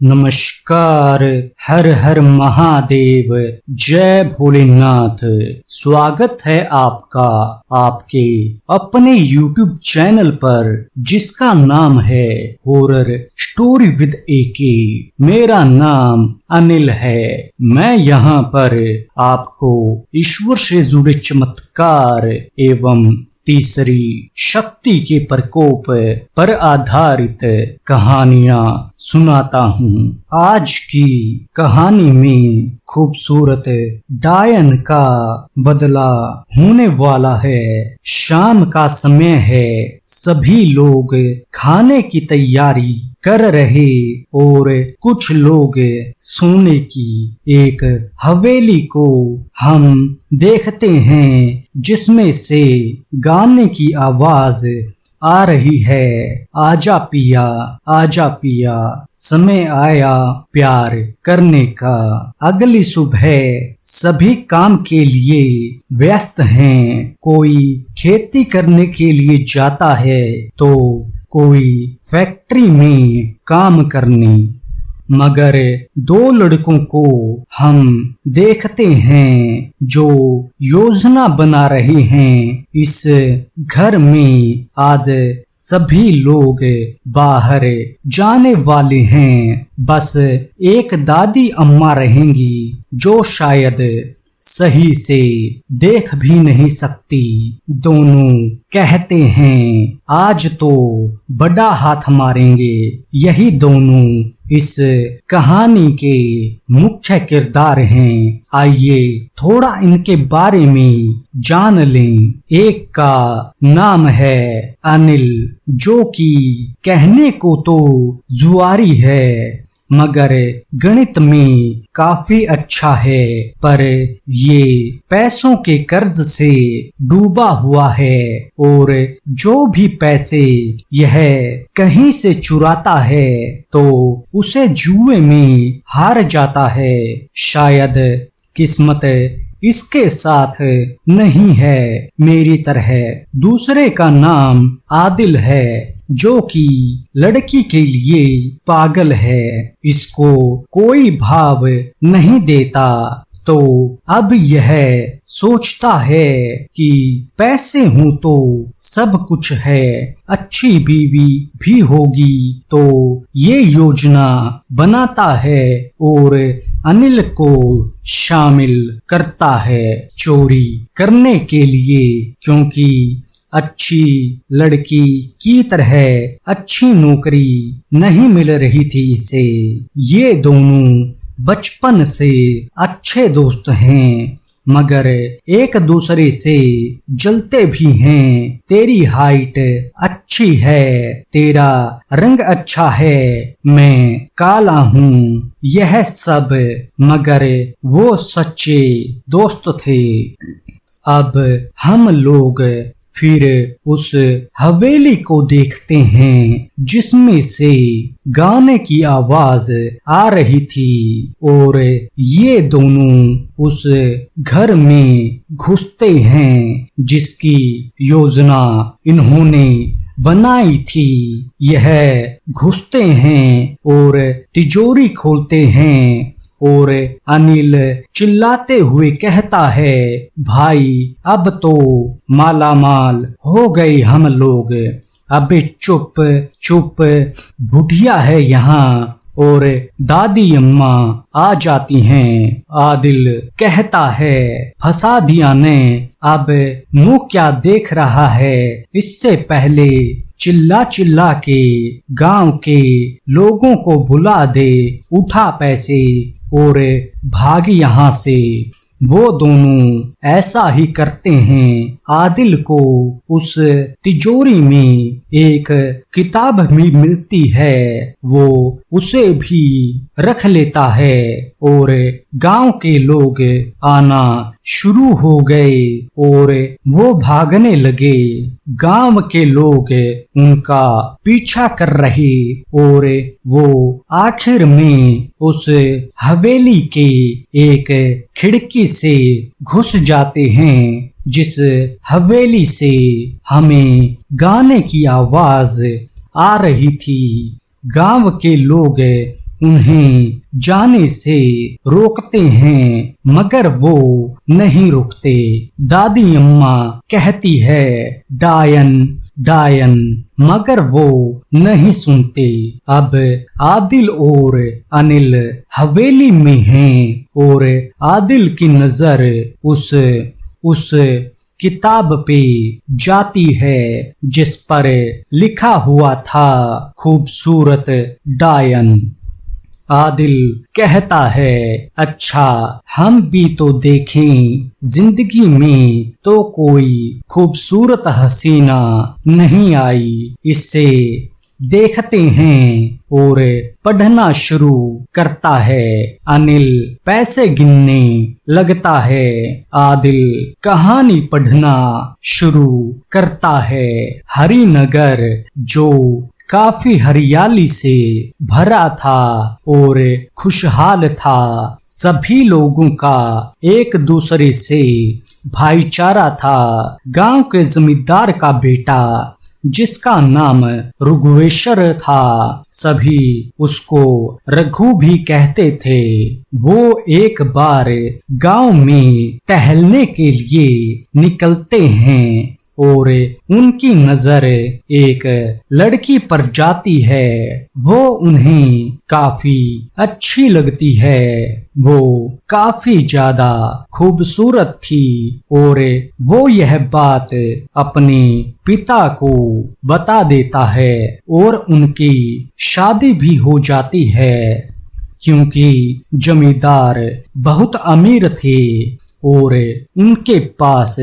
नमस्कार। हर हर महादेव, जय भोलेनाथ। स्वागत है आपका आपके अपने YouTube चैनल पर, जिसका नाम है हॉरर स्टोरी विद एके। मेरा नाम अनिल है। मैं यहाँ पर आपको ईश्वर से जुड़े चमत्कार एवं तीसरी शक्ति के प्रकोप पर आधारित कहानियां सुनाता हूँ। आज की कहानी में खूबसूरत डायन का बदला होने वाला है। शाम का समय है, सभी लोग खाने की तैयारी कर रहे और कुछ लोग सोने की एक हवेली को हम देखते हैं, जिसमें से गाने की आवाज आ रही है। आजा पिया, आजा पिया, समय आया प्यार करने का। अगली सुबह सभी काम के लिए व्यस्त हैं। कोई खेती करने के लिए जाता है तो कोई फैक्ट्री में काम करने। मगर दो लड़कों को हम देखते हैं जो योजना बना रहे हैं। इस घर में आज सभी लोग बाहर जाने वाले हैं। बस एक दादी अम्मा रहेंगी जो शायद सही से देख भी नहीं सकती। दोनों कहते हैं आज तो बड़ा हाथ मारेंगे। यही दोनों इस कहानी के मुख्य किरदार हैं। आइए थोड़ा इनके बारे में जान लें। एक का नाम है अनिल, जो कि कहने को तो जुआरी है, मगर गणित में काफी अच्छा है। पर ये पैसों के कर्ज से डूबा हुआ है और जो भी पैसे यह कहीं से चुराता है तो उसे जुए में हार जाता है। शायद किस्मत इसके साथ नहीं है मेरी तरह। दूसरे का नाम आदिल है, जो कि लड़की के लिए पागल है। इसको कोई भाव नहीं देता, तो अब यह सोचता है कि पैसे हूं तो सब कुछ है, अच्छी बीवी भी होगी। तो ये योजना बनाता है और अनिल को शामिल करता है चोरी करने के लिए, क्योंकि अच्छी लड़की की तरह अच्छी नौकरी नहीं मिल रही थी इसे। ये दोनों बचपन से अच्छे दोस्त हैं, मगर एक दूसरे से जलते भी हैं। तेरी हाइट अच्छी है, तेरा रंग अच्छा है, मैं काला हूँ, यह सब मगर वो सच्चे दोस्त थे। अब हम लोग फिर उस हवेली को देखते हैं, जिसमें से गाने की आवाज आ रही थी और ये दोनों उस घर में घुसते हैं, जिसकी योजना इन्होंने बनाई थी। यह घुसते हैं और तिजोरी खोलते हैं और अनिल चिल्लाते हुए कहता है, भाई अब तो मालामाल हो गए हम लोग। अबे चुप चुप, बुढ़िया है यहाँ और दादी अम्मा आ जाती हैं। आदिल कहता है, फंसा दिया ने, अब मुंह क्या देख रहा है। इससे पहले चिल्ला चिल्ला के गांव के लोगों को बुला दे, उठा पैसे और भाग यहाँ से। वो दोनों ऐसा ही करते हैं। आदिल को उस तिजोरी में एक किताब भी मिलती है, वो उसे भी रख लेता है और गांव के लोग आना शुरू हो गए और वो भागने लगे। गांव के लोग उनका पीछा कर रहे और वो आखिर में उस हवेली के एक खिड़की से घुस जाते हैं, जिस हवेली से हमें गाने की आवाज आ रही थी। गांव के लोग उन्हें जाने से रोकते हैं मगर वो नहीं रुकते। दादी अम्मा कहती है डायन डायन, मगर वो नहीं सुनते। अब आदिल और अनिल हवेली में हैं और आदिल की नजर उस किताब पे जाती है जिस पर लिखा हुआ था खूबसूरत डायन। आदिल कहता है अच्छा हम भी तो देखें, जिंदगी में तो कोई खूबसूरत हसीना नहीं आई, इससे देखते हैं और पढ़ना शुरू करता है। अनिल पैसे गिनने लगता है, आदिल कहानी पढ़ना शुरू करता है। हरिनगर जो काफी हरियाली से भरा था और खुशहाल था, सभी लोगों का एक दूसरे से भाईचारा था। गांव के जमींदार का बेटा जिसका नाम ऋग्वेश्वर था, सभी उसको रघु भी कहते थे। वो एक बार गांव में टहलने के लिए निकलते हैं और उनकी नजर एक लड़की पर जाती है। वो उन्हें काफी अच्छी लगती है। वो काफी ज्यादा खूबसूरत थी और वो यह बात अपने पिता को बता देता है और उनकी शादी भी हो जाती है, क्योंकि जमींदार बहुत अमीर थे और उनके पास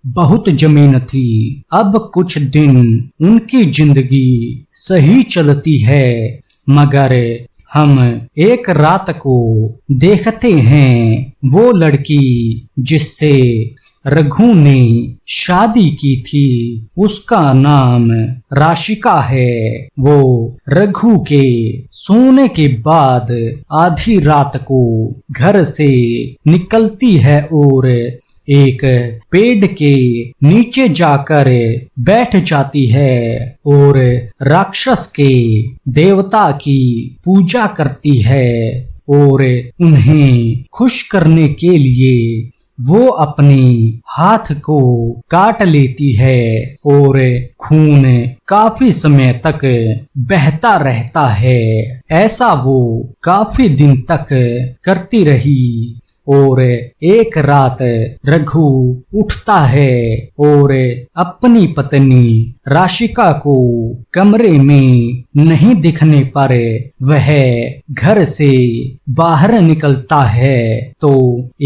बहुत जमीन थी। अब कुछ दिन उनकी जिंदगी सही चलती है, मगर हम एक रात को देखते हैं वो लड़की जिससे रघु ने शादी की थी, उसका नाम राशिका है। वो रघु के सोने के बाद आधी रात को घर से निकलती है और एक पेड़ के नीचे जाकर बैठ जाती है और राक्षस के देवता की पूजा करती है और उन्हें खुश करने के लिए वो अपने हाथ को काट लेती है और खून काफी समय तक बहता रहता है। ऐसा वो काफी दिन तक करती रही और एक रात रघु उठता है और अपनी पत्नी राशिका को कमरे में नहीं दिखने पर वह घर से बाहर निकलता है तो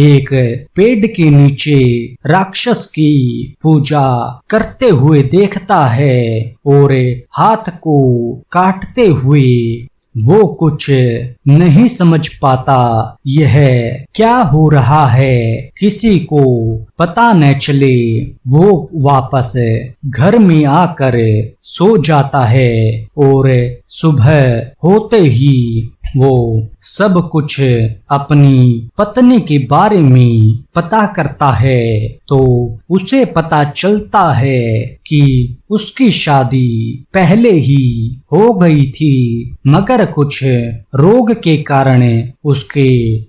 एक पेड़ के नीचे राक्षस की पूजा करते हुए देखता है और हाथ को काटते हुए वो कुछ नहीं समझ पाता यह क्या हो रहा है, किसी को पता न चले। वो वापस घर में आकर सो जाता है और सुबह होते ही वो सब कुछ अपनी पत्नी के बारे में पता करता है तो उसे पता चलता है कि उसकी शादी पहले ही हो गई थी, मगर कुछ रोग के कारण उसके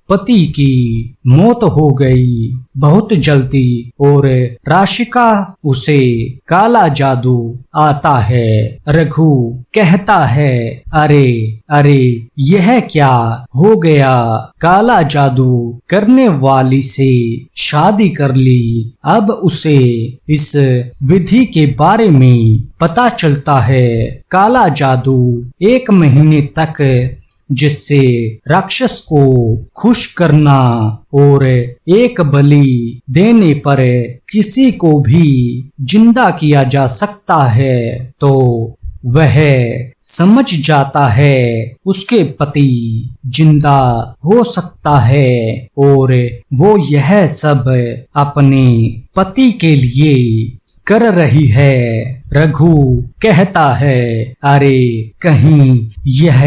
पति की मौत हो गई बहुत जल्दी और राशिका उसे काला जादू आता है। रघु कहता है अरे अरे यह क्या हो गया, काला जादू करने वाली से शादी कर ली। अब उसे इस विधि के बारे में पता चलता है। काला जादू 1 महीने तक जिससे राक्षस को खुश करना और एक बलि देने पर किसी को भी जिंदा किया जा सकता है, तो वह समझ जाता है उसके पति जिंदा हो सकता है और वो यह सब अपने पति के लिए कर रही है। रघु कहता है अरे कहीं यह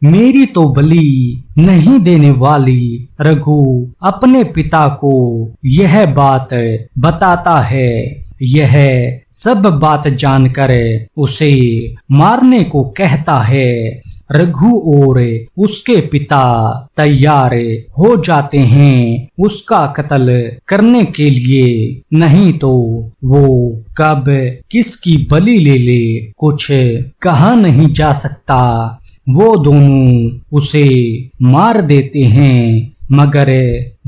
मेरी तो बलि नहीं देने वाली। रघु अपने पिता को यह बात बताता है यह सब बात जानकर उसे मारने को कहता है। रघु और उसके पिता तैयार हो जाते हैं उसका कत्ल करने के लिए, नहीं तो वो कब किसकी बलि ले ले कुछ कहा नहीं जा सकता। वो दोनों उसे मार देते हैं, मगर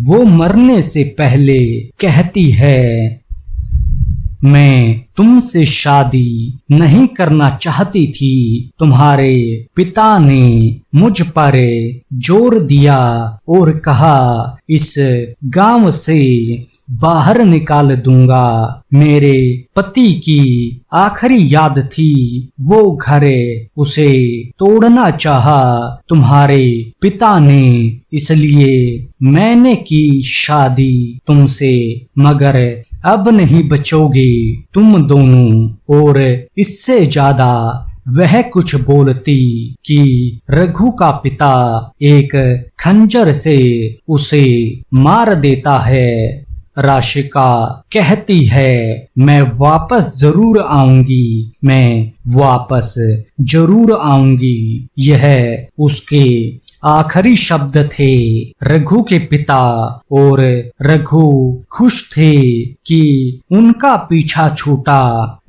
वो मरने से पहले कहती है, मैं तुमसे शादी नहीं करना चाहती थी। तुम्हारे पिता ने मुझ पर जोर दिया और कहा इस गांव से बाहर निकाल दूंगा। मेरे पति की आखिरी याद थी, वो घर उसे तोड़ना चाहा तुम्हारे पिता ने, इसलिए मैंने की शादी तुमसे, मगर अब नहीं बचोगे तुम दोनों। और इससे ज्यादा वह कुछ बोलती कि रघु का पिता एक खंजर से उसे मार देता है। राशिका कहती है, मैं वापस जरूर आऊंगी, मैं वापस जरूर आऊंगी। यह उसके आखिरी शब्द थे। रघु के पिता और रघु खुश थे कि उनका पीछा छूटा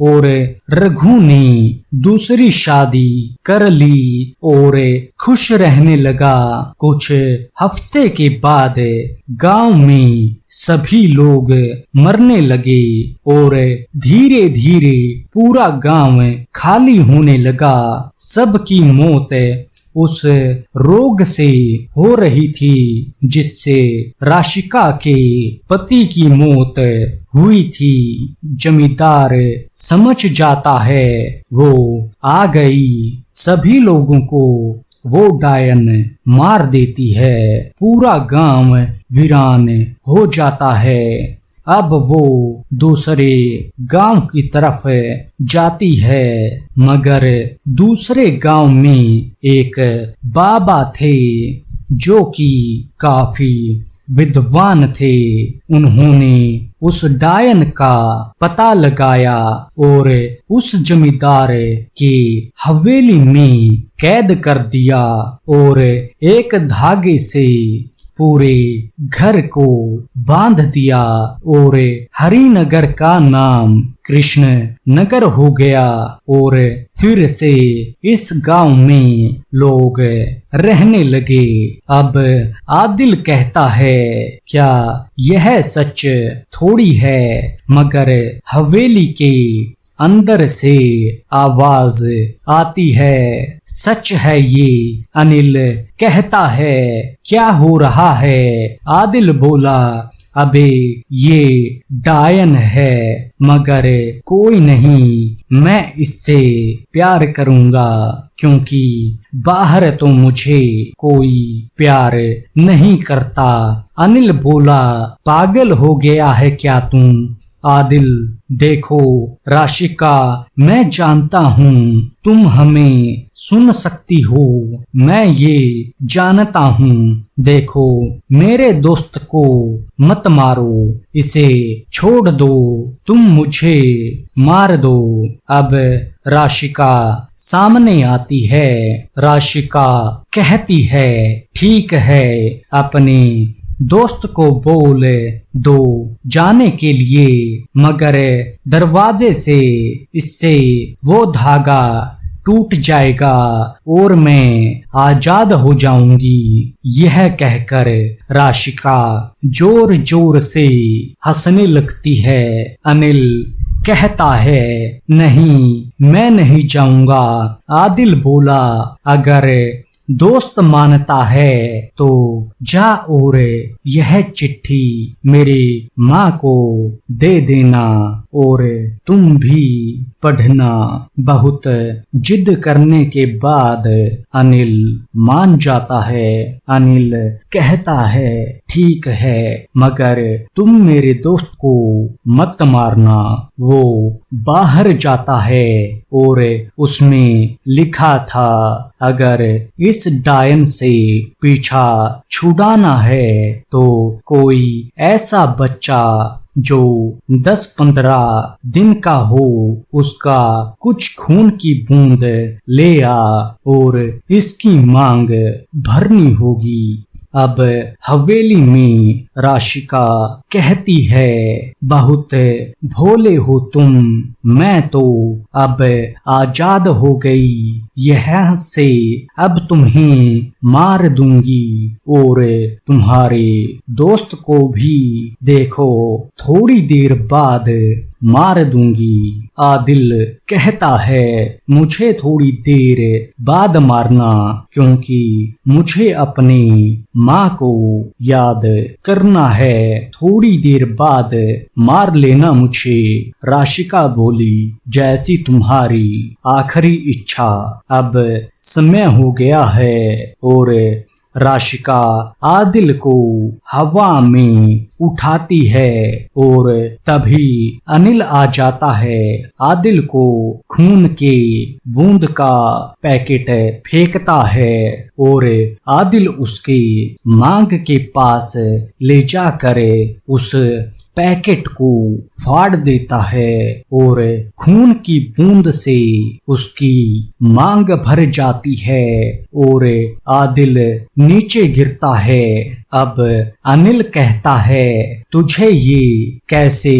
और रघु ने दूसरी शादी कर ली और खुश रहने लगा। कुछ हफ्ते के बाद गांव में सभी लोग मरने लगे और धीरे धीरे पूरा गांव खाली होने लगा। सबकी मौत उस रोग से हो रही थी जिससे राशिका के पति की मौत हुई थी। जमींदार समझ जाता है, वो आ गई, सभी लोगों को वो डायन मार देती है। पूरा गांव वीरान हो जाता है। अब वो दूसरे गांव की तरफ जाती है, मगर दूसरे गांव में एक बाबा थे जो कि काफी विद्वान थे। उन्होंने उस डायन का पता लगाया और उस जमींदार की हवेली में कैद कर दिया और एक धागे से पूरे घर को बांध दिया और हरिनगर का नाम कृष्ण नगर हो गया और फिर से इस गांव में लोग रहने लगे। अब आदिल कहता है, क्या यह सच थोड़ी है, मगर हवेली के अंदर से आवाज आती है, सच है ये। अनिल कहता है, क्या हो रहा है? आदिल बोला, अबे ये डायन है, मगर कोई नहीं, मैं इससे प्यार करूंगा क्योंकि बाहर तो मुझे कोई प्यार नहीं करता। अनिल बोला, पागल हो गया है क्या तुम? आदिल, देखो राशिका, मैं जानता हूँ तुम हमें सुन सकती हो, मैं ये जानता हूँ। देखो, मेरे दोस्त को मत मारो, इसे छोड़ दो, तुम मुझे मार दो। अब राशिका सामने आती है। राशिका कहती है, ठीक है, अपने दोस्त को बोल दो जाने के लिए, मगर दरवाजे से इससे वो धागा टूट जाएगा और मैं आजाद हो जाऊंगी। यह कहकर राशिका जोर जोर से हंसने लगती है। अनिल कहता है, नहीं, मैं नहीं जाऊंगा। आदिल बोला, अगर दोस्त मानता है तो जा और यह चिट्ठी मेरी माँ को दे देना और तुम भी पढ़ना। बहुत जिद करने के बाद अनिल मान जाता है। अनिल कहता है, ठीक है, मगर तुम मेरे दोस्त को मत मारना। वो बाहर जाता है और उसमें लिखा था, अगर इस डायन से पीछा छुड़ाना है तो कोई ऐसा बच्चा जो 10-15 दिन का हो उसका कुछ खून की बूंद ले आ और इसकी मांग भरनी होगी। अब हवेली में राशिका कहती है, बहुत भोले हो तुम, मैं तो अब आजाद हो गई, यहाँ से अब तुम्हें मार दूंगी और तुम्हारे दोस्त को भी देखो थोड़ी देर बाद मार दूंगी। आदिल कहता है, मुझे थोड़ी देर बाद मारना, क्योंकि मुझे अपनी माँ को याद करना है, थोड़ी देर बाद मार लेना मुझे। राशिका बोली, जैसी तुम्हारी आखिरी इच्छा, अब समय हो गया है। और राशिका आदिल को हवा में उठाती है और तभी अनिल आ जाता है। आदिल को खून के बूंद का पैकेट फेंकता है और आदिल उसके मांग के पास ले जाकर उस पैकेट को फाड़ देता है और खून की बूंद से उसकी मांग भर जाती है और आदिल नीचे गिरता है। अब अनिल कहता है, तुझे ये कैसे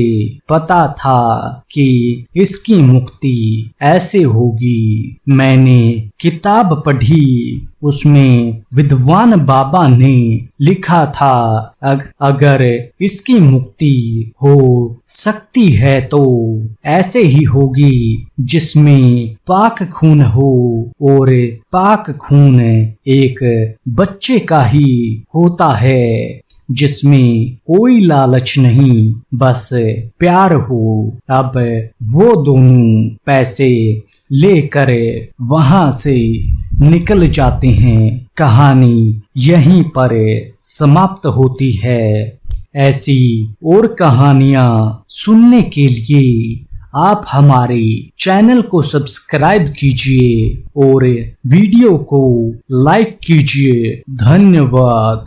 पता था कि इसकी मुक्ति ऐसे होगी? मैंने किताब पढ़ी, उसमें विद्वान बाबा ने लिखा था अगर इसकी मुक्ति हो सकती है तो ऐसे ही होगी जिसमें पाक खून हो, और पाक खून एक बच्चे का ही होता है जिसमें कोई लालच नहीं, बस प्यार हो। अब वो दोनों पैसे लेकर वहां से निकल जाते हैं। कहानी यहीं पर समाप्त होती है। ऐसी और कहानियां सुनने के लिए आप हमारे चैनल को सब्सक्राइब कीजिए और वीडियो को लाइक कीजिए। धन्यवाद।